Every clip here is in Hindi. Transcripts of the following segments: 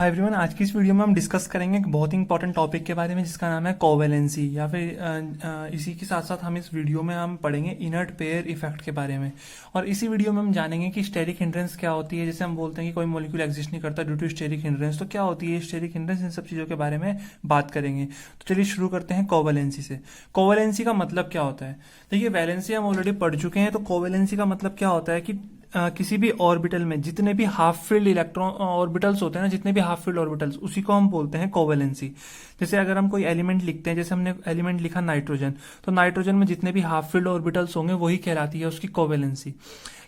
हाय एवरीवन, आज की इस वीडियो में हम डिस्कस करेंगे एक बहुत ही इंपॉर्टेंट टॉपिक के बारे में जिसका नाम है कोवेलेंसी या फिर इसी के साथ साथ हम इस वीडियो में हम पढ़ेंगे इनर्ट पेयर इफेक्ट के बारे में। और इसी वीडियो में हम जानेंगे कि स्टेरिक हिंड्रेंस क्या होती है। जैसे हम बोलते हैं कि कोई मॉलिक्यूल एग्जिस्ट नहीं करता ड्यू टू स्टेरिक हिंड्रेंस, तो क्या होती है स्टेरिक हिंड्रेंस, इन सब चीज़ों के बारे में बात करेंगे। तो चलिए शुरू करते हैं कोवेलेंसी से। कोवेलेंसी का मतलब क्या होता है? देखिए, वैलेंसी हम ऑलरेडी पढ़ चुके हैं, तो कोवेलेंसी का मतलब क्या होता है कि किसी भी ऑर्बिटल में जितने भी हाफ फील्ड इलेक्ट्रॉन ऑर्बिटल्स होते हैं ना, जितने भी हाफ फील्ड ऑर्बिटल्स, उसी को हम बोलते हैं कोवेलेंसी। जैसे अगर हम कोई एलिमेंट लिखते हैं, जैसे हमने एलिमेंट लिखा नाइट्रोजन, तो नाइट्रोजन में जितने भी हाफ फील्ड ऑर्बिटल्स होंगे वही कहलाती है उसकी कोवेलेंसी।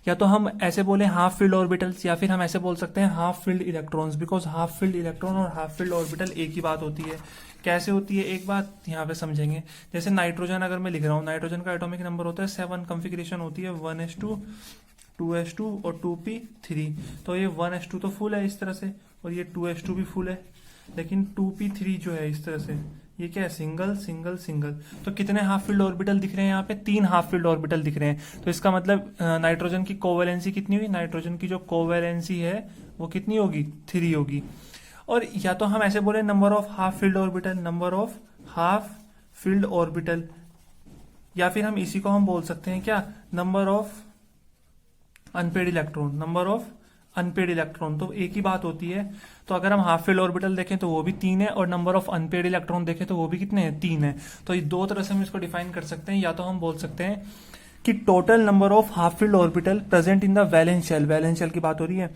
या तो हम ऐसे बोले हाफ फील्ड ऑर्बिटल्स, या फिर हम ऐसे बोल सकते हैं half field electrons, because half field electron और हाफ फील्ड ऑर्बिटल एक ही बात होती है। कैसे होती है एक बात यहाँ पे समझेंगे। जैसे नाइट्रोजन अगर मैं लिख रहा हूँ, नाइट्रोजन का एटॉमिक नंबर होता है 7, कॉन्फ़िगरेशन होती है 1s2 2s2 और 2p3। तो ये 1s2 तो फुल है इस तरह से, और ये 2s2 भी फुल है, लेकिन 2p3 जो है इस तरह से, ये क्या है, सिंगल सिंगल सिंगल। तो कितने हाफ फील्ड ऑर्बिटल दिख रहे हैं यहाँ पे? 3 हाफ फील्ड ऑर्बिटल दिख रहे हैं। तो इसका मतलब नाइट्रोजन की कोवेलेंसी कितनी हुई? नाइट्रोजन की जो कोवेलेंसी है वो कितनी होगी? 3 होगी। और या तो हम ऐसे बोले number of half filled orbital, number of half filled orbital, या फिर हम इसी को हम बोल सकते हैं क्या, number of unpaired electron, number of unpaired electron. तो एक ही बात होती है। तो अगर हम हाफ फील्ड ऑर्बिटल देखें तो वो भी 3 है, और नंबर ऑफ अनपेड इलेक्ट्रॉन देखें तो वो भी कितने हैं? 3 है। तो ये दो तरह से हम इसको डिफाइन कर सकते हैं। या तो हम बोल सकते हैं कि total number of half filled orbital present in the valence shell, valence shell की बात हो रही है,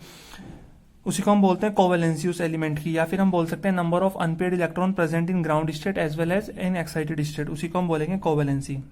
उसी को हम बोलते हैं कोवेलेंसी उस एलिमेंट की। या फिर हम बोल सकते हैं number of unpaired electron present in ground state as well as in excited state, उसी को हम बोलेंगे कोवेलेंसी।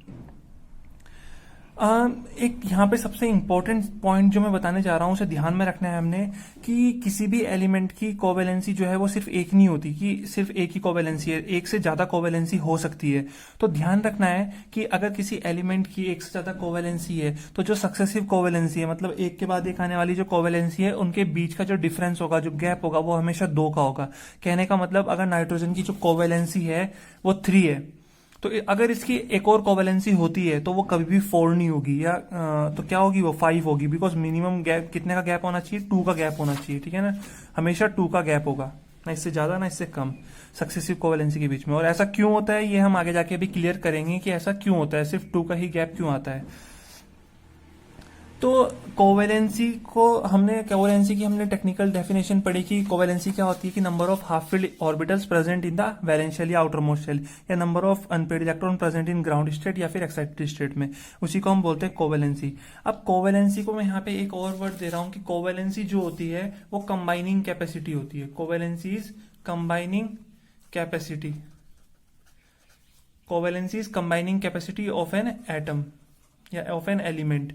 एक यहाँ पे सबसे इंपॉर्टेंट पॉइंट जो मैं बताने जा रहा हूँ उसे ध्यान में रखना है हमने, कि किसी भी एलिमेंट की कोवेलेंसी जो है वो सिर्फ एक नहीं होती कि सिर्फ एक ही कोवेलेंसी है, एक से ज्यादा कोवेलेंसी हो सकती है। तो ध्यान रखना है कि अगर किसी एलिमेंट की एक से ज्यादा कोवेलेंसी है तो जो सक्सेसिव कोवेलेंसी है, मतलब एक के बाद एक आने वाली जो कोवेलेंसी है, उनके बीच का जो डिफरेंस होगा, जो गैप होगा, वो हमेशा 2 का होगा। कहने का मतलब अगर नाइट्रोजन की जो कोवेलेंसी है वो 3 है, तो अगर इसकी एक और कोवेलेंसी होती है तो वो कभी भी 4 नहीं होगी, या तो क्या होगी, वो 5 होगी। बिकॉज मिनिमम गैप कितने का गैप होना चाहिए? 2 का गैप होना चाहिए, ठीक है ना। हमेशा 2 का गैप होगा, ना इससे ज्यादा ना इससे कम, सक्सेसिव कोवेलेंसी के बीच में। और ऐसा क्यों होता है ये हम आगे जाके अभी क्लियर करेंगे कि ऐसा क्यों होता है, सिर्फ 2 का ही गैप क्यों आता है। तो कोवेलेंसी की हमने टेक्निकल डेफिनेशन पढ़ी कि कोवेलेंसी क्या होती है कि number of half filled orbitals present in the valence shell या आउटर मोस्ट शेल, या number of unpaired electron present in ground state या फिर एक्साइटेड स्टेट में, उसी को हम बोलते हैं कोवेलेंसी। अब कोवेलेंसी को मैं यहाँ पे एक और वर्ड दे रहा हूँ कि कोवेलेंसी जो होती है वो कंबाइनिंग कैपेसिटी होती है। Covalency is combining capacity, covalency is combining capacity of an atom या ऑफ एन एलिमेंट।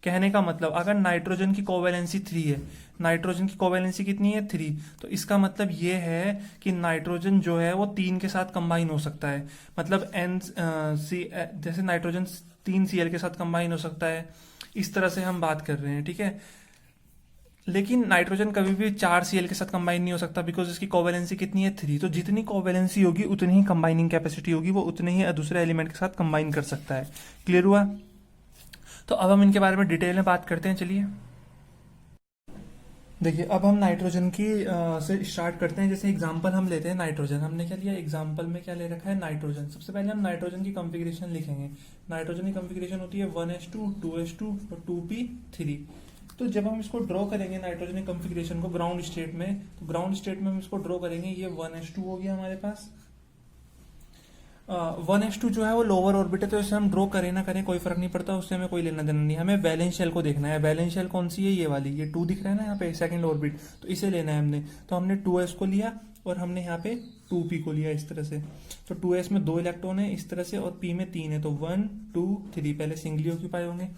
कहने का मतलब अगर नाइट्रोजन की कोवेलेंसी 3 है, नाइट्रोजन की कोवेलेंसी कितनी है? 3। तो इसका मतलब ये है कि नाइट्रोजन जो है वो 3 के साथ कंबाइन हो सकता है। मतलब जैसे नाइट्रोजन 3 Cl के साथ कंबाइन हो सकता है, इस तरह से हम बात कर रहे हैं, ठीक है। लेकिन नाइट्रोजन कभी भी 4 Cl के साथ कंबाइन नहीं हो सकता, बिकॉज इसकी कोवेलेंसी कितनी है? 3। तो जितनी कोवेलेंसी होगी उतनी ही कंबाइनिंग कैपेसिटी होगी, वो उतने ही दूसरे एलिमेंट के साथ कंबाइन कर सकता है। क्लियर हुआ? तो अब हम इनके बारे में डिटेल में बात करते हैं। चलिए देखिए, अब हम नाइट्रोजन की से स्टार्ट करते हैं। जैसे एग्जांपल हम लेते हैं नाइट्रोजन, हमने क्या लिया एग्जांपल में, क्या ले रखा है? नाइट्रोजन। सबसे पहले हम नाइट्रोजन की कॉन्फ़िगरेशन लिखेंगे। नाइट्रोजन की कॉन्फ़िगरेशन होती है 1s2 2s2 और 2p3। तो जब हम इसको ड्रॉ करेंगे नाइट्रोजन की कॉन्फ़िगरेशन को ग्राउंड स्टेट में, तो ग्राउंड स्टेट में हम इसको ड्रॉ करेंगे, ये 1s2 हो गया हमारे पास। 1s2 जो है वो लोअर ऑर्बिट है, तो इसे हम ड्रॉ करें ना करें कोई फर्क नहीं पड़ता, उससे हमें कोई लेना देना नहीं। हमें वैलेंस शेल को देखना है। वैलेंस शेल कौन सी है? ये वाली, ये 2 दिख रहा है ना यहाँ पे, सेकंड ऑर्बिट, तो इसे लेना है हमने। तो हमने 2s को लिया और हमने यहाँ पे 2p को लिया इस तरह से। तो 2s में 2 इलेक्ट्रॉन है इस तरह से, और p में 3 है, तो 1 2 3 पहले सिंगली ऑक्यूपाई होंगे।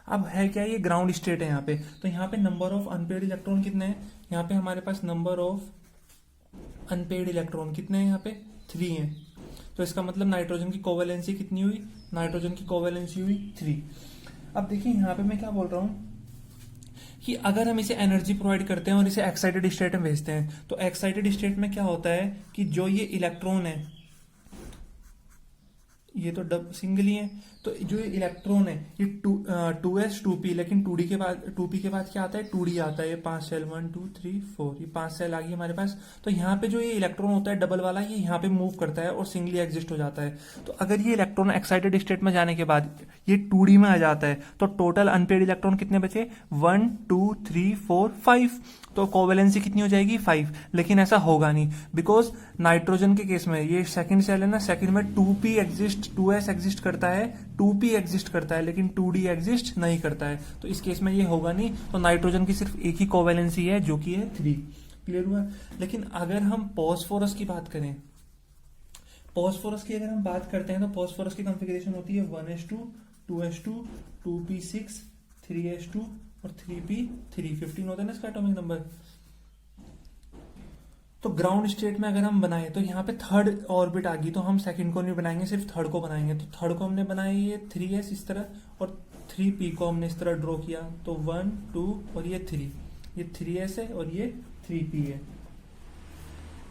अब है क्या, ये ग्राउंड स्टेट है यहाँ पे। तो यहाँ पे नंबर ऑफ अनपेड इलेक्ट्रॉन कितने हैं? यहाँ पे हमारे पास नंबर ऑफ अनपेड इलेक्ट्रॉन कितने हैं? यहाँ पे 3 है। तो इसका मतलब नाइट्रोजन की कोवेलेंसी कितनी हुई? नाइट्रोजन की कोवेलेंसी हुई 3। अब देखिए यहाँ पे मैं क्या बोल रहा हूं कि अगर हम इसे एनर्जी प्रोवाइड करते हैं और इसे एक्साइटेड स्टेट में भेजते हैं, तो एक्साइटेड स्टेट में क्या होता है कि जो ये इलेक्ट्रॉन है, ये तो डब सिंगल ही है। तो जो ये इलेक्ट्रॉन है ये 2s 2p, लेकिन 2p के बाद क्या आता है, 2d आता है। ये 5 सेल 1 2 3 4, ये 5 सेल आ गई हमारे पास। तो यहाँ पे जो ये इलेक्ट्रॉन होता है डबल वाला, ये यहाँ पे मूव करता है और सिंगली एग्जिस्ट हो जाता है। तो अगर ये इलेक्ट्रॉन एक्साइटेड स्टेट में जाने के बाद ये 2d में आ जाता है, तो टोटल अनपेड इलेक्ट्रॉन कितने बचे, 1 2 3 4 5। तो कोवेलेंसी कितनी हो जाएगी, 5। लेकिन ऐसा होगा नहीं, बिकॉज नाइट्रोजन के केस में ये सेकंड सेल है ना, सेकंड में 2p एग्जिस्ट 2s एग्जिस्ट करता है, 2p एग्जिस्ट करता है, लेकिन 2d एग्जिस्ट नहीं करता है। तो इस केस में ये होगा नहीं। तो नाइट्रोजन की सिर्फ एक ही कोवेलेंसी है जो कि है 3। क्लियर हुआ। लेकिन अगर हम फॉस्फोरस की बात करें, फॉस्फोरस की अगर हम बात करते हैं, तो फॉस्फोरस की कॉन्फ़िगरेशन होती है 1s2 2s2 2p6 3s2 और 3p3, 15 होता है ना इसका एटॉमिक नंबर। तो ग्राउंड स्टेट में अगर हम बनाए तो यहाँ पे थर्ड ऑर्बिट आ गई, तो हम सेकंड को नहीं बनाएंगे, सिर्फ थर्ड को बनाएंगे। तो थर्ड को हमने बनाया ये 3s इस तरह, और 3p को हमने इस तरह ड्रॉ किया। तो 1 2 और ये 3, ये 3s है और ये 3p है,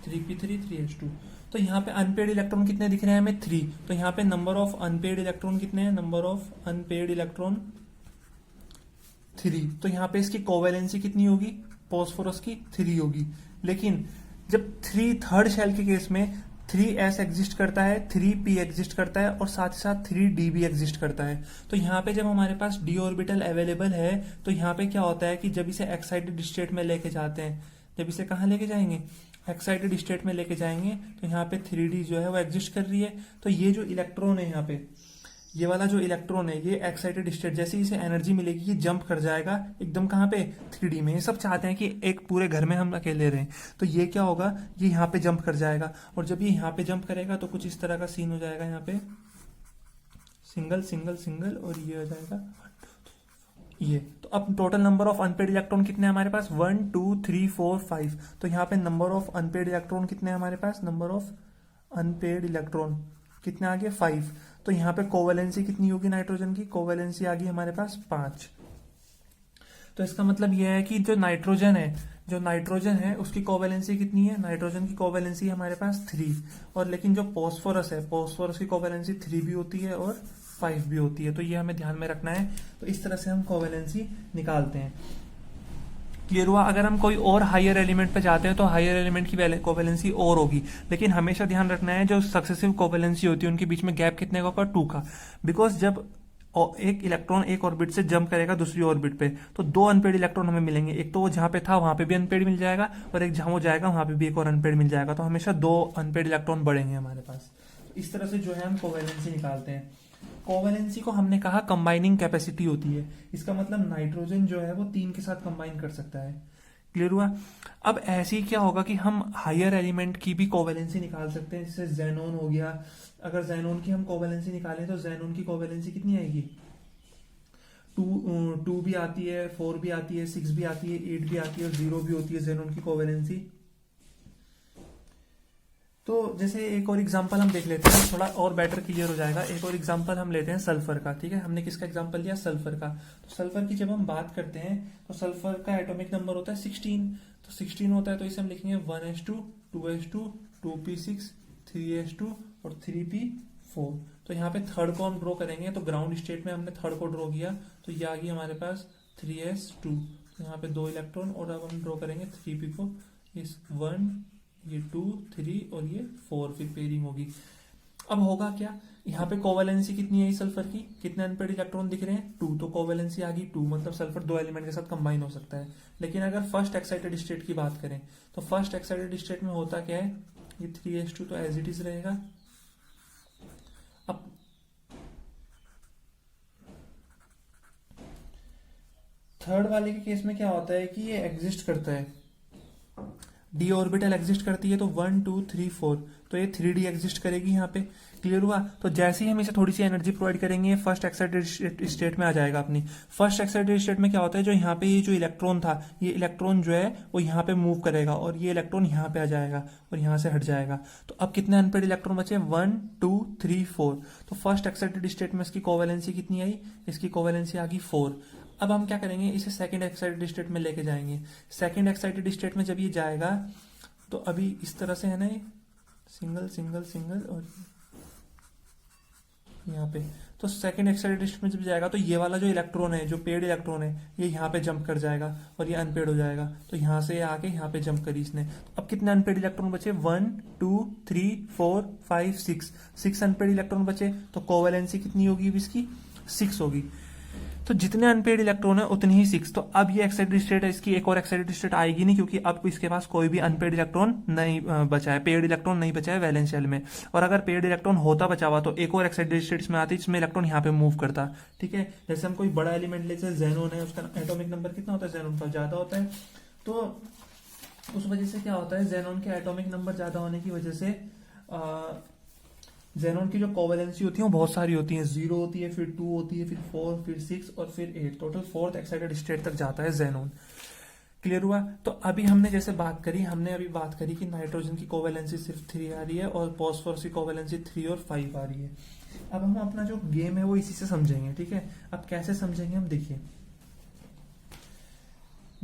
3p3 3s2। तो यहाँ पे अनपेड इलेक्ट्रॉन कितने दिख रहे हैं हमें, 3। तो यहाँ पे नंबर ऑफ अनपेड इलेक्ट्रॉन कितने हैं, नंबर ऑफ अनपेड इलेक्ट्रॉन 3। तो यहाँ पे इसकी कोवेलेंसी कितनी होगी, फॉस्फोरस की 3 होगी। लेकिन जब 3 थर्ड शेल के केस में 3s एग्जिस्ट करता है, 3p एग्जिस्ट करता है और साथ ही साथ 3d भी एग्जिस्ट करता है। तो यहाँ पे जब हमारे पास d ऑर्बिटल अवेलेबल है, तो यहाँ पे क्या होता है कि जब इसे एक्साइटेड स्टेट में लेके जाते हैं, जब इसे कहाँ लेके जाएंगे, एक्साइटेड स्टेट में लेके जाएंगे, तो यहाँ पे 3d जो है वो एग्जिस्ट कर रही है। तो ये जो इलेक्ट्रॉन है यहाँ पे, ये वाला जो इलेक्ट्रॉन है, ये एक्साइटेड स्टेट, जैसे इसे एनर्जी मिलेगी ये जंप कर जाएगा एकदम कहाँ पे, 3D में। ये सब चाहते हैं कि एक पूरे घर में हम अकेले रहें, तो ये क्या होगा, ये यहाँ पे जंप कर जाएगा। और जब ये यहाँ पे जंप करेगा तो कुछ इस तरह का सीन हो जाएगा, यहाँ पे सिंगल सिंगल सिंगल, और ये हो जाएगा ये। तो अब total number of unpaired electron कितने हैं हमारे पास, 1 2 3 4 5। तो यहाँ पे नंबर ऑफ अनपेड इलेक्ट्रॉन कितने हैं हमारे पास, नंबर ऑफ अनपेड इलेक्ट्रॉन कितने आ गए, 5। तो यहाँ पे कोवेलेंसी कितनी होगी नाइट्रोजन की, कोवेलेंसी आ गई हमारे पास 5। तो इसका मतलब यह है कि जो नाइट्रोजन है उसकी कोवेलेंसी कितनी है, नाइट्रोजन की कोवेलेंसी हमारे पास 3। और लेकिन जो फॉस्फोरस है, फॉस्फोरस की कोवेलेंसी 3 भी होती है और 5 भी होती है। तो ये हमें ध्यान में रखना है। तो इस तरह से हम कोवेलेंसी निकालते हैं। क्लियर हुआ। अगर हम कोई और हायर एलिमेंट पे जाते हैं तो हायर एलिमेंट की कोवेलेंसी और होगी, लेकिन हमेशा ध्यान रखना है जो सक्सेसिव कोवेलेंसी होती है उनके बीच में गैप कितने का होगा, 2 का। बिकॉज जब एक इलेक्ट्रॉन एक ऑर्बिट से जंप करेगा दूसरी ऑर्बिट पे, तो 2 अनपेड इलेक्ट्रॉन हमें मिलेंगे। एक तो वो जहां पे था वहां पे भी अनपेड मिल जाएगा, और एक जहां वो जाएगा वहां पे भी एक और अनपेड मिल जाएगा। तो हमेशा 2 अनपेड इलेक्ट्रॉन बढ़ेंगे हमारे पास। इस तरह से जो है हम कोवेलेंसी निकालते हैं। कोवेलेंसी को हमने कहा कंबाइनिंग कैपेसिटी होती है। इसका मतलब नाइट्रोजन जो है वो 3 के साथ कंबाइन कर सकता है। क्लियर हुआ। अब ऐसे ही क्या होगा कि हम हायर एलिमेंट की भी कोवेलेंसी निकाल सकते हैं, जैसे जेनोन हो गया। अगर जेनोन की हम कोवेलेंसी निकालें तो जेनोन की कोवेलेंसी कितनी आएगी, 2 भी आती है, 4 भी आती है, 6 भी आती है, 8 भी आती है और 0 भी होती है जेनोन की कोवेलेंसी। तो जैसे एक और एग्जांपल हम देख लेते हैं, थोड़ा और बेटर क्लियर हो जाएगा। एक और एग्जांपल हम लेते हैं सल्फर का। ठीक है, हमने किसका एग्जांपल लिया, सल्फर का। तो सल्फर की जब हम बात करते हैं तो सल्फर का एटॉमिक नंबर होता है 16। तो 16 होता है, तो इसे हम लिखेंगे 1s2 2s2 2p6 3s2 और 3p4। तो यहाँ पे थर्ड को हम ड्रॉ करेंगे, तो ग्राउंड स्टेट में हमने थर्ड को ड्रॉ किया, तो ये आ गई हमारे पास 3s2। तो यहाँ पे 2 इलेक्ट्रॉन, और अब हम ड्रॉ करेंगे 3p को, इस 1 ये 2 3 और ये 4, फिर पेयरिंग होगी। अब होगा क्या, यहाँ पे कोवेलेंसी कितनी है सल्फर की, कितने अनपेड इलेक्ट्रॉन दिख रहे हैं, 2। तो कोवेलेंसी आ गई 2, मतलब सल्फर 2 एलिमेंट के साथ कंबाइन हो सकता है। लेकिन अगर फर्स्ट एक्साइटेड स्टेट की बात करें तो फर्स्ट एक्साइटेड स्टेट में होता क्या है, ये 3s2 तो एज इट इज रहेगा। अब थर्ड वाले के केस में क्या होता है कि ये एग्जिस्ट करता है, डी ऑर्बिटल एग्जिस्ट करती है, तो 1 2 3 4, तो ये 3d एग्जिस्ट करेगी यहाँ पे। क्लियर हुआ। तो जैसे ही हम इसे थोड़ी सी एनर्जी प्रोवाइड करेंगे, ये फर्स्ट एक्साइटेड स्टेट में आ जाएगा अपनी। फर्स्ट एक्साइटेड स्टेट में क्या होता है, जो यहाँ पे ये जो इलेक्ट्रॉन था, ये इलेक्ट्रॉन जो है वो यहाँ पे मूव करेगा, और ये इलेक्ट्रॉन यहाँ पे आ जाएगा और यहाँ से हट जाएगा। तो अब कितने अनपेड इलेक्ट्रॉन बचे, 1 2 3 4। तो फर्स्ट एक्साइटेड स्टेट में इसकी कोवेलेंसी कितनी आई, इसकी कोवेलेंसी आ गई 4। अब हम क्या करेंगे, इसे सेकंड एक्साइटेड स्टेट में लेके जाएंगे। सेकंड एक्साइटेड स्टेट में जब ये जाएगा तो अभी इस तरह से है ना, ये सिंगल सिंगल सिंगल, और यहाँ पे, तो सेकंड एक्साइटेड स्टेट में जब जाएगा तो ये वाला जो इलेक्ट्रॉन है, जो पेड इलेक्ट्रॉन है, ये यहाँ पे जंप कर जाएगा और ये अनपेड हो जाएगा। तो यहाँ से आके यहाँ पे जंप करी इसने। अब कितने अनपेड इलेक्ट्रॉन बचे? 1 2 3 4 5 6 अनपेड इलेक्ट्रॉन बचे। तो कोवेलेंसी कितनी होगी इसकी? 6 होगी। तो जितने अनपेड इलेक्ट्रॉन है उतनी ही 6। तो अब ये एक्साइटेड स्टेट है, इसकी एक और एक्साइटेड स्टेट आएगी नहीं, क्योंकि अब इसके पास कोई भी अनपेड इलेक्ट्रॉन नहीं बचा है, पेड इलेक्ट्रॉन नहीं बचा है वैलेंस शेल में। और अगर पेड इलेक्ट्रॉन होता बचा हुआ तो एक और एक्साइटेड स्टेट में आती, जिसमें इलेक्ट्रॉन यहाँ पे मूव करता। ठीक है, जैसे हम कोई बड़ा एलिमेंट लेते हैं, जेनोन है, उसका एटॉमिक नंबर कितना होता है? जेनोन का ज्यादा होता है। तो उस वजह से क्या होता है, जेनोन के एटॉमिक नंबर ज्यादा होने की वजह से जेनोन की जो कोवेलेंसी होती है वो बहुत सारी होती है। 0 होती है, फिर 2 होती है, फिर 4, फिर 6 और फिर 8। टोटल 4th एक्साइटेड स्टेट तक जाता है जेनोन। क्लियर हुआ? तो अभी हमने जैसे बात करी, हमने अभी बात करी कि नाइट्रोजन की कोवेलेंसी सिर्फ 3 आ रही है और फॉस्फोरस की कोवेलेंसी 3 और 5 आ रही है। अब हम अपना जो गेम है वो इसी से समझेंगे। ठीक है, अब कैसे समझेंगे हम देखिए।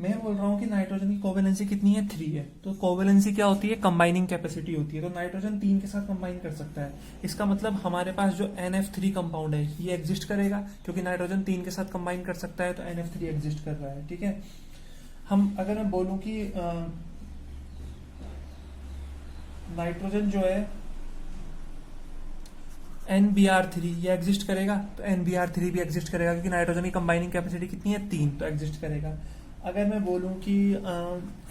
मैं बोल रहा हूँ कि नाइट्रोजन की कोवेलेंसी कितनी है? 3 है। तो कोवेलेंसी क्या होती है? कंबाइनिंग कैपेसिटी होती है। तो नाइट्रोजन 3 के साथ कंबाइन कर सकता है। इसका मतलब हमारे पास जो NF3 कंपाउंड है ये एग्जिस्ट करेगा, क्योंकि नाइट्रोजन 3 के साथ कंबाइन कर सकता है, तो NF3 एग्जिस्ट कर रहा है। ठीक है, हम अगर मैं बोलूं कि नाइट्रोजन जो है NBr3 ये एग्जिस्ट करेगा, तो NBr3 भी एग्जिस्ट करेगा, क्योंकि नाइट्रोजन की कंबाइनिंग कैपेसिटी कितनी है? 3, तो एग्जिस्ट करेगा। अगर मैं बोलूं कि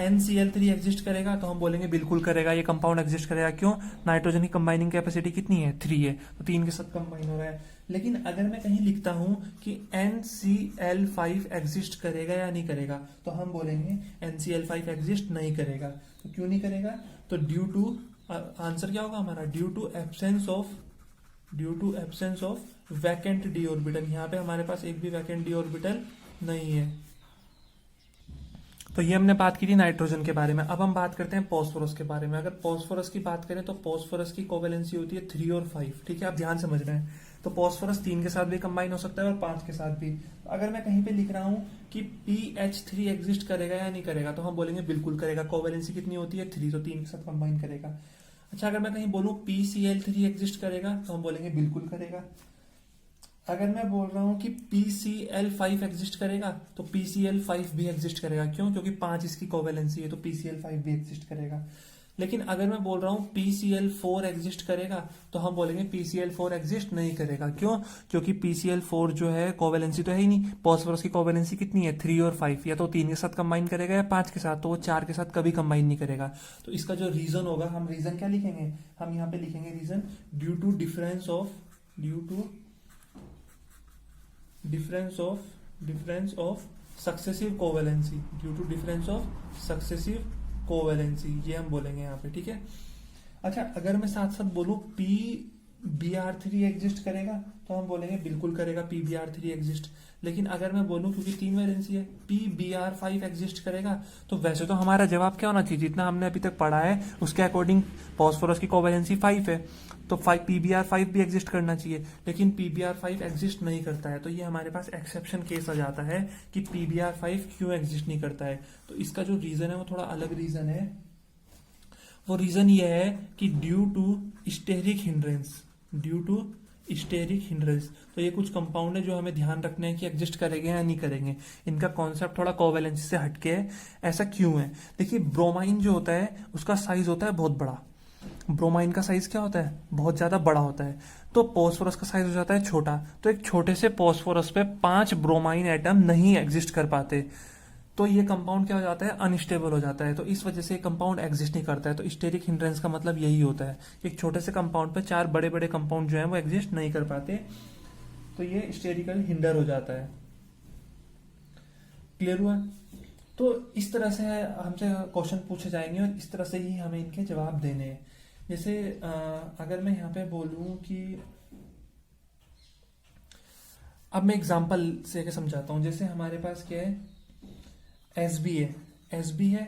NCl3 एग्जिस्ट करेगा, तो हम बोलेंगे बिल्कुल करेगा, ये कंपाउंड एग्जिस्ट करेगा। क्यों? नाइट्रोजन की कंबाइनिंग कैपेसिटी कितनी है? 3 है, तो 3 के साथ कंबाइन हो रहा है। लेकिन अगर मैं कहीं लिखता हूं कि NCl5 एग्जिस्ट करेगा या नहीं करेगा, तो हम बोलेंगे NCl5 एग्जिस्ट नहीं करेगा। तो क्यों नहीं करेगा? तो ड्यू टू, आंसर क्या होगा हमारा? Due to absence of vacant d orbital. यहाँ पे हमारे पास एक भी वैकेंट डी ऑर्बिटल नहीं है। तो ये हमने बात की थी नाइट्रोजन के बारे में। अब हम बात करते हैं फॉस्फोरस के बारे में। अगर फॉस्फोरस की बात करें तो फॉस्फोरस की कोवेलेंसी होती है 3 और 5। ठीक है, आप ध्यान समझ रहे हैं। तो फॉस्फोरस 3 के साथ भी कंबाइन हो सकता है और 5 के साथ भी। तो अगर मैं कहीं पे लिख रहा हूं कि PH3 एग्जिस्ट करेगा या नहीं करेगा, तो हम बोलेंगे बिल्कुल करेगा। कोवेलेंसी कितनी होती है? 3, तो 3 के साथ कंबाइन करेगा। अच्छा, अगर मैं कहीं बोलूं PCl3 एग्जिस्ट करेगा, तो हम बोलेंगे बिल्कुल करेगा। अगर मैं बोल रहा हूं कि PCl5 एग्जिस्ट करेगा, तो PCl5 भी एग्जिस्ट करेगा। क्यों? क्योंकि 5 इसकी कोवेलेंसी है, तो PCl5 भी एग्जिस्ट करेगा। लेकिन अगर मैं बोल रहा हूं PCl4 एग्जिस्ट करेगा, तो हम बोलेंगे PCl4 एग्जिस्ट नहीं करेगा। क्यों? क्योंकि PCl4 जो है कोवेलेंसी तो है ही नहीं। फॉस्फोरस की कोवेलेंसी कितनी है? 3 और 5। या तो 3 के साथ कंबाइन करेगा या 5 के साथ, तो वो 4 के साथ कभी कंबाइन नहीं करेगा। तो इसका जो रीजन होगा, हम रीजन क्या लिखेंगे? हम यहाँ पे लिखेंगे reason due to difference of successive covalency. Due to difference of successive covalency, ये हम बोलेंगे यहाँ पे। ठीक है, अच्छा, अगर मैं साथ साथ बोलूं PBr3 एग्जिस्ट करेगा, तो हम बोलेंगे बिल्कुल करेगा PBr3 एग्जिस्ट। लेकिन अगर मैं बोलूं, क्योंकि 3 वैलेंसी है, PBr5 एग्जिस्ट करेगा, तो वैसे तो हमारा जवाब क्या होना चाहिए? जितना हमने अभी तक पढ़ा है उसके अकॉर्डिंग फॉस्फोरस की कोवेलेंसी 5 है, तो PBr5 भी एग्जिस्ट करना चाहिए। लेकिन PBr5 एग्जिस्ट नहीं करता है, तो ये हमारे पास एक्सेप्शन केस आ जाता है कि PBr5 क्यों एग्जिस्ट नहीं करता है। तो इसका जो रीजन है वो थोड़ा अलग रीजन है। वो रीजन ये है कि ड्यू टू स्टेरिक हिंड्रेंस। तो ये कुछ कंपाउंड है जो हमें ध्यान रखना है कि एग्जिस्ट करेंगे या नहीं करेंगे। इनका कॉन्सेप्ट थोड़ा कोवेलेंसी से हटके है। ऐसा क्यों है? देखिए, ब्रोमाइन जो होता है उसका साइज होता है बहुत बड़ा। ब्रोमाइन का साइज क्या होता है? बहुत ज्यादा बड़ा होता है। तो फॉस्फोरस का साइज हो जाता है छोटा। तो एक छोटे से फॉस्फोरस पे 5 ब्रोमाइन एटम नहीं एग्जिस्ट कर पाते, तो ये कंपाउंड क्या हो जाता है? अनस्टेबल हो जाता है। तो इस वजह से कंपाउंड एग्जिस्ट नहीं करता है। तो स्टेरिक हिंड्रेंस का मतलब यही होता है कि एक छोटे से कंपाउंड पे 4 बड़े बड़े कंपाउंड जो है वो एग्जिस्ट नहीं कर पाते, तो ये स्टेरिकल हिंडर हो जाता है। क्लियर हुआ? तो इस तरह से हमसे क्वेश्चन पूछे जाएंगे और इस तरह से ही हमें इनके जवाब देने हैं। जैसे अगर मैं यहाँ पे बोलूं कि, अब मैं एग्जांपल से समझाता हूं। जैसे हमारे पास क्या है? SB है,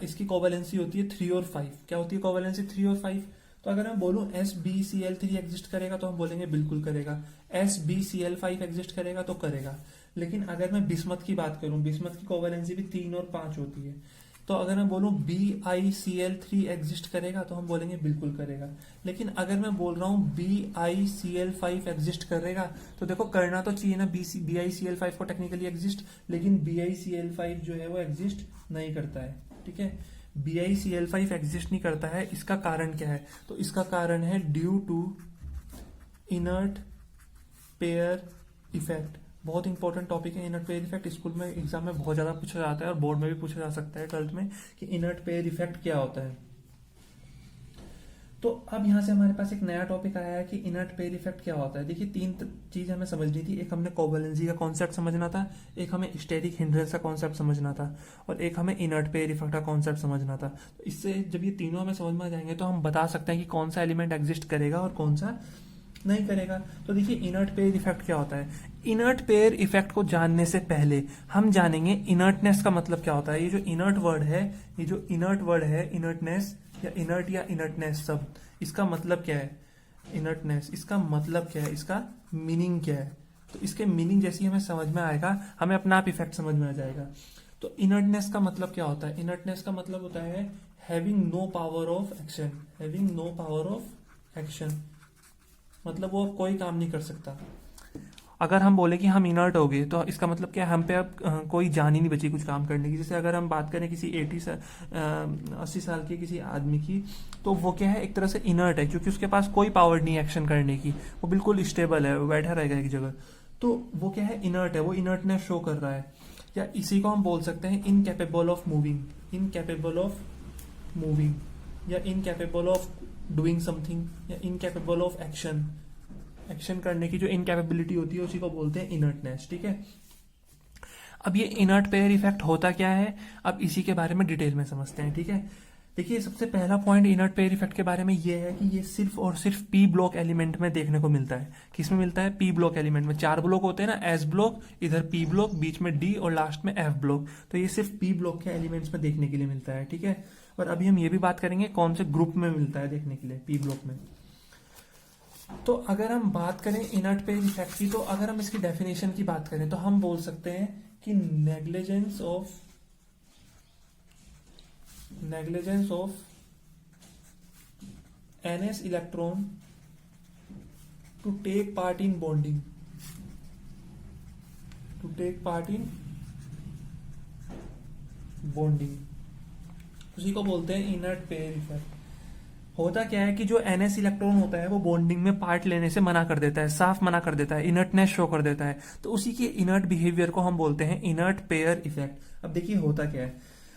इसकी कोवेलेंसी होती है 3 और 5। क्या होती है कोवेलेंसी? 3 और 5। तो अगर मैं बोलूं SbCl3 एग्जिस्ट करेगा, तो हम बोलेंगे बिल्कुल करेगा। SbCl5 एग्जिस्ट करेगा, तो करेगा। लेकिन अगर मैं बिस्मथ की बात करूं, बिस्मथ की कोवेलेंसी भी 3 और 5 होती है। तो अगर मैं बोलूँ BiCl3 एग्जिस्ट करेगा तो हम बोलेंगे बिल्कुल करेगा। लेकिन अगर मैं बोल रहा हूँ BiCl5 एग्जिस्ट करेगा, तो देखो करना तो चाहिए ना BiCl5 को टेक्निकली एग्जिस्ट, लेकिन BiCl5 जो है वो एग्जिस्ट नहीं करता है। ठीक है, BiCl5 एग्जिस्ट नहीं करता है। इसका कारण क्या है? तो इसका कारण है due to inert pair effect. बहुत इंपॉर्टेंट टॉपिक है इनर्ट पेयर इफेक्ट। स्कूल में एग्जाम में बहुत ज्यादा पूछा जाता है और बोर्ड में भी पूछा जा सकता है 12th में कि इनर्ट पेयर इफेक्ट क्या होता है। तो अब यहां से हमारे पास एक नया टॉपिक आया है कि इनर्ट पेयर इफेक्ट क्या होता है। देखिए, तीन चीज हमें समझनी थी। एक हमने कोवेलेंसी का कॉन्सेप्ट समझना था, एक हमें स्टेरिक हिंड्रेंस का कॉन्सेप्ट समझना था, और एक हमें इनर्ट पेयर इफेक्ट का कॉन्सेप्ट समझना था। तो इससे जब ये तीनों हमें समझ में आ जाएंगे तो हम बता सकते हैं कि कौन सा एलिमेंट एग्जिस्ट करेगा और कौन सा नहीं करेगा। तो देखिए, इनर्ट पेयर इफेक्ट क्या होता है। इनर्ट पेयर इफेक्ट को जानने से पहले हम जानेंगे इनर्टनेस का मतलब क्या होता है। ये जो इनर्ट वर्ड है, ये जो इनर्ट वर्ड है, इनर्टनेस या इनर्ट या इनर्टनेस शब्द, इसका मतलब क्या है? इनर्टनेस, इसका मतलब क्या है, इसका मीनिंग क्या है? तो इसके मीनिंग जैसी हमें समझ में आएगा, हमें अपना आप इफेक्ट समझ में आ जाएगा। तो इनर्टनेस का मतलब क्या होता है? इनर्टनेस का मतलब होता है having no power of action. Having no power of action मतलब वो कोई काम नहीं कर सकता। अगर हम बोले कि हम इनर्ट हो गए तो इसका मतलब क्या है? हम पे अब कोई जान ही नहीं बची कुछ काम करने की। जैसे अगर हम बात करें किसी 80 साल के किसी आदमी की, तो वो क्या है, एक तरह से इनर्ट है, क्योंकि उसके पास कोई पावर नहीं है एक्शन करने की। वो बिल्कुल स्टेबल है, वो बैठा रहेगा एक जगह। तो वो क्या है, इनर्ट है, वो इनर्टनेस शो कर रहा है। या इसी को हम बोल सकते हैं incapable of moving. Incapable of moving या इनकैपेबल ऑफ डूइंग समथिंग या इनकैपेबल ऑफ एक्शन। एक्शन करने की जो इनकैपेबिलिटी होती है उसी को बोलते हैं इनर्टनेस। ठीक है, अब ये इनर्ट पेयर इफेक्ट होता क्या है, अब इसी के बारे में डिटेल में समझते हैं। ठीक है, देखिए, सबसे पहला पॉइंट इनर्ट पेयर इफेक्ट के बारे में ये है कि ये सिर्फ और सिर्फ पी ब्लॉक एलिमेंट में देखने को मिलता है। किसमें मिलता है? पी ब्लॉक एलिमेंट में। 4 ब्लॉक होते हैं ना, एस ब्लॉक, इधर पी ब्लॉक, बीच में डी और लास्ट में एफ ब्लॉक। तो ये सिर्फ पी ब्लॉक के एलिमेंट्स में देखने के लिए मिलता है। ठीक है, और अभी हम ये भी बात करेंगे कौन से ग्रुप में मिलता है देखने के लिए पी ब्लॉक में। तो अगर हम बात करें इनर्ट पेयर इफेक्ट की, तो अगर हम इसकी डेफिनेशन की बात करें तो हम बोल सकते हैं कि negligence of ns electron to take part in bonding, उसी को बोलते हैं इनर्ट पेयर इफेक्ट। होता क्या है कि जो ns इलेक्ट्रॉन होता है वो बॉन्डिंग में पार्ट लेने से मना कर देता है, साफ मना कर देता है, इनर्टनेस शो कर देता है। तो उसी के इनर्ट बिहेवियर को हम बोलते हैं इनर्ट पेयर इफेक्ट। अब देखिए, होता क्या है,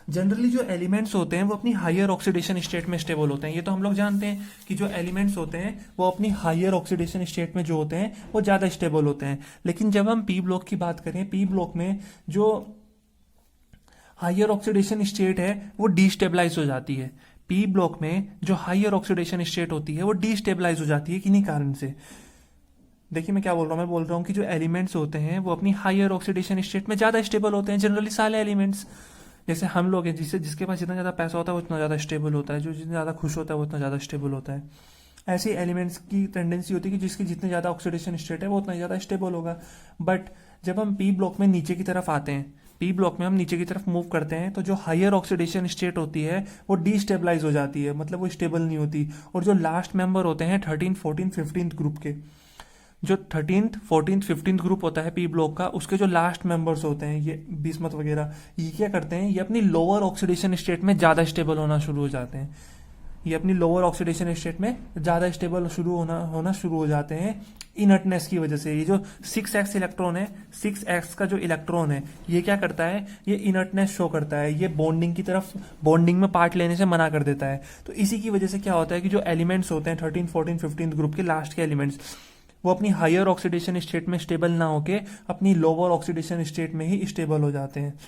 जनरली जो एलिमेंट्स होते हैं वो अपनी हायर ऑक्सीडेशन स्टेट में स्टेबल होते हैं। ये तो हम लोग जानते हैं कि जो एलिमेंट्स होते हैं वो अपनी हायर ऑक्सीडेशन स्टेट में जो होते हैं वो ज्यादा स्टेबल होते हैं। लेकिन जब हम पी ब्लॉक की बात करें, पी ब्लॉक में जो हायर ऑक्सीडेशन स्टेट है वो डिस्टेबलाइज हो जाती है। पी ब्लॉक में जो हायर ऑक्सीडेशन स्टेट होती है वो डिस्टेबलाइज हो जाती है किन्हीं कारण से। देखिए, मैं क्या बोल रहा हूँ, मैं बोल रहा हूँ कि जो एलिमेंट्स होते हैं वो अपनी हायर ऑक्सीडेशन स्टेट में ज्यादा स्टेबल होते हैं। जनरली सारे एलिमेंट्स, जैसे हम लोग हैं, जिसके पास जितना ज्यादा पैसा होता है वो उतना ज्यादा स्टेबल होता है, जो जितना ज्यादा खुश होता है वो उतना ज्यादा स्टेबल होता है। ऐसे एलिमेंट्स की टेंडेंसी होती है कि जिसकी जितनी ज्यादा ऑक्सीडेशन स्टेट है वो उतना ज्यादा स्टेबल होगा। बट जब हम पी ब्लॉक में नीचे की तरफ आते हैं, पी ब्लॉक में हम नीचे की तरफ मूव करते हैं, तो जो हायर ऑक्सीडेशन स्टेट होती है वो डिस्टेबलाइज हो जाती है, मतलब वो स्टेबल नहीं होती। और जो लास्ट मेंबर होते हैं 13, 14, 15 ग्रुप के, जो 13th, 14th, 15th ग्रुप होता है पी ब्लॉक का, उसके जो लास्ट मेंबर्स होते हैं, ये बिस्मथ वगैरह, ये क्या करते हैं, ये अपनी लोअर ऑक्सीडेशन स्टेट में ज्यादा स्टेबल होना शुरू हो जाते हैं। ये अपनी लोअर ऑक्सीडेशन स्टेट में ज्यादा स्टेबल होना शुरू हो जाते हैं इनर्टनेस की वजह से। ये जो 6s इलेक्ट्रॉन है, 6s का जो इलेक्ट्रॉन है, ये क्या करता है, ये इनर्टनेस शो करता है, ये बॉन्डिंग में पार्ट लेने से मना कर देता है। तो इसी की वजह से क्या होता है कि जो एलिमेंट्स होते हैं 13, 14, 15 ग्रुप के लास्ट के एलिमेंट्स, वो अपनी हायर ऑक्सीडेशन स्टेट में स्टेबल ना होके अपनी लोअर ऑक्सीडेशन स्टेट में ही स्टेबल हो जाते हैं।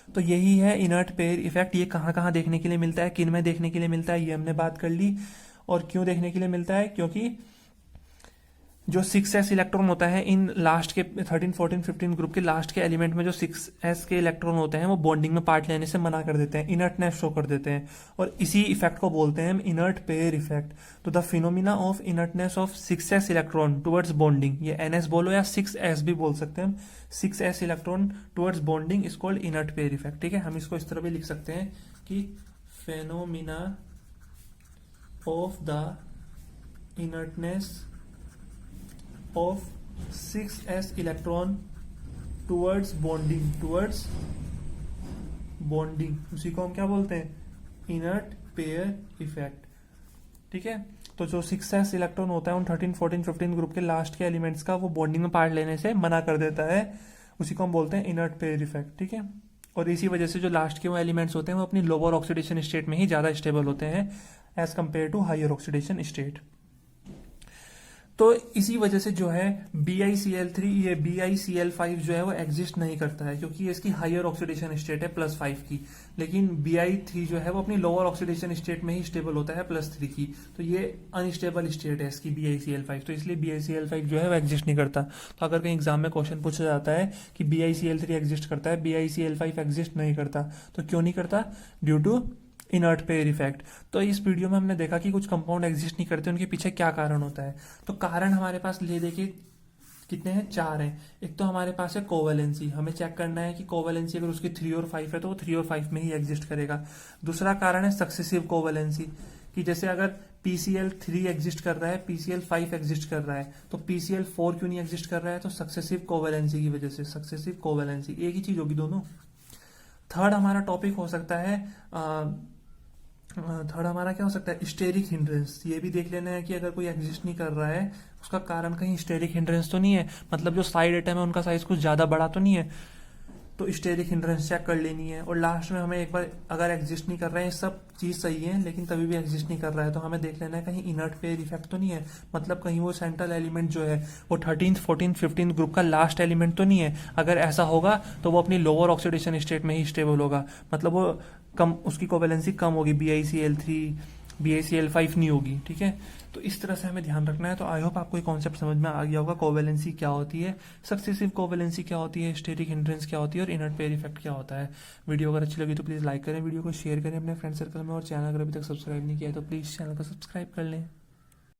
तो यही है इनर्ट पेयर इफेक्ट। ये कहाँ कहाँ देखने के लिए मिलता है, किन में देखने के लिए मिलता है, ये हमने बात कर ली। और क्यों देखने के लिए मिलता है, क्योंकि जो 6s इलेक्ट्रॉन होता है इन लास्ट के 13, 14, 15 ग्रुप के लास्ट के एलिमेंट में जो 6s के इलेक्ट्रॉन होते हैं वो बॉन्डिंग में पार्ट लेने से मना कर देते हैं, इनर्टनेस शो कर देते हैं, और इसी इफेक्ट को बोलते हैं हम इनर्ट पेयर इफेक्ट। तो the phenomena of inertness of 6s electron towards bonding, ये ns बोलो या 6s भी बोल सकते हैं हम, 6s electron towards bonding is called inert pair effect. ठीक है, हम इसको इस तरह भी लिख सकते हैं कि phenomena of the inertness of 6s electron towards bonding, उसी को हम क्या बोलते हैं, इनर्ट पेयर इफेक्ट। ठीक है, तो जो 6s इलेक्ट्रॉन होता है उन 13, 14, 15 ग्रुप के लास्ट के एलिमेंट्स का वो बॉन्डिंग में पार्ट लेने से मना कर देता है, उसी को हम बोलते हैं इनर्ट पेयर इफेक्ट। ठीक है, और इसी वजह से जो लास्ट के वो एलिमेंट्स होते हैं वो अपनी लोअर ऑक्सीडेशन स्टेट में ही ज्यादा स्टेबल होते हैं as compare to higher oxidation state. तो इसी वजह से जो है BiCl3 ये BiCl5 जो है वो एग्जिस्ट नहीं करता है, क्योंकि इसकी हायर ऑक्सीडेशन स्टेट है +5 की, लेकिन Bi3 जो है वो अपनी लोअर ऑक्सीडेशन स्टेट में ही स्टेबल होता है +3 की। तो ये अनस्टेबल स्टेट है इसकी BiCl5, तो इसलिए BiCl5 जो है वो एग्जिस्ट नहीं करता। तो अगर कहीं एग्जाम में क्वेश्चन पूछा जाता है कि BiCl3 एग्जिस्ट करता है, BiCl5 एग्जिस्ट नहीं करता, तो क्यों नहीं करता? Due to inert pair effect. तो इस वीडियो में हमने देखा कि कुछ कंपाउंड एग्जिस्ट नहीं करते, उनके पीछे क्या कारण होता है। तो कारण हमारे पास ले देखिए कितने हैं, 4 हैं। एक तो हमारे पास है कोवेलेंसी, हमें चेक करना है कि कोवेलेंसी अगर उसकी 3 और 5 है तो वो 3 और 5 में ही एग्जिस्ट करेगा। दूसरा कारण है सक्सेसिव कोवेलेंसी, कि जैसे अगर PCl3 एग्जिस्ट कर रहा है, PCl5 एग्जिस्ट कर रहा है, तो PCl4 क्यों नहीं एग्जिस्ट कर रहा है? तो सक्सेसिव कोवेलेंसी की वजह से, सक्सेसिव कोवेलेंसी एक ही चीज होगी दोनों। थर्ड हमारा टॉपिक हो सकता है थर्ड हमारा क्या हो सकता है, स्टेरिक हिंड्रेंस। ये भी देख लेना है कि अगर कोई एग्जिस्ट नहीं कर रहा है उसका कारण कहीं स्टेरिक हिंड्रेंस तो नहीं है, मतलब जो साइड एटम है उनका साइज कुछ ज्यादा बड़ा तो नहीं है, तो स्टेरिक हिंड्रेंस चेक कर लेनी है। और लास्ट में हमें एक बार अगर एग्जिस्ट नहीं कर रहा है, सब चीज सही है लेकिन तभी भी एग्जिस्ट नहीं कर रहा है, तो हमें देख लेना है कहीं इनर्ट पेयर इफेक्ट तो नहीं है, मतलब कहीं वो सेंट्रल एलिमेंट जो है वो 13, 14, 15 ग्रुप का लास्ट एलिमेंट तो नहीं है। अगर ऐसा होगा तो वो अपनी लोअर ऑक्सीडेशन स्टेट में ही स्टेबल होगा, मतलब वो कम, उसकी कोवेलेंसी कम होगी, BiCl3 BiCl5 नहीं होगी। ठीक है, तो इस तरह से हमें ध्यान रखना है। तो आई होप आपको ये कॉन्सेप्ट समझ में आ गया होगा, कोवेलेंसी क्या होती है, सक्सेसिव कोवेलेंसी क्या होती है, स्टेरिक हिंड्रेंस क्या होती है और इनर्ट पेयर इफेक्ट क्या होता है। वीडियो अगर अच्छी लगी तो प्लीज लाइक करें, वीडियो को शेयर करें अपने फ्रेंड सर्कल में, और चैनल अगर अभी तक सब्सक्राइब नहीं किया है तो प्लीज चैनल को सब्सक्राइब कर लें।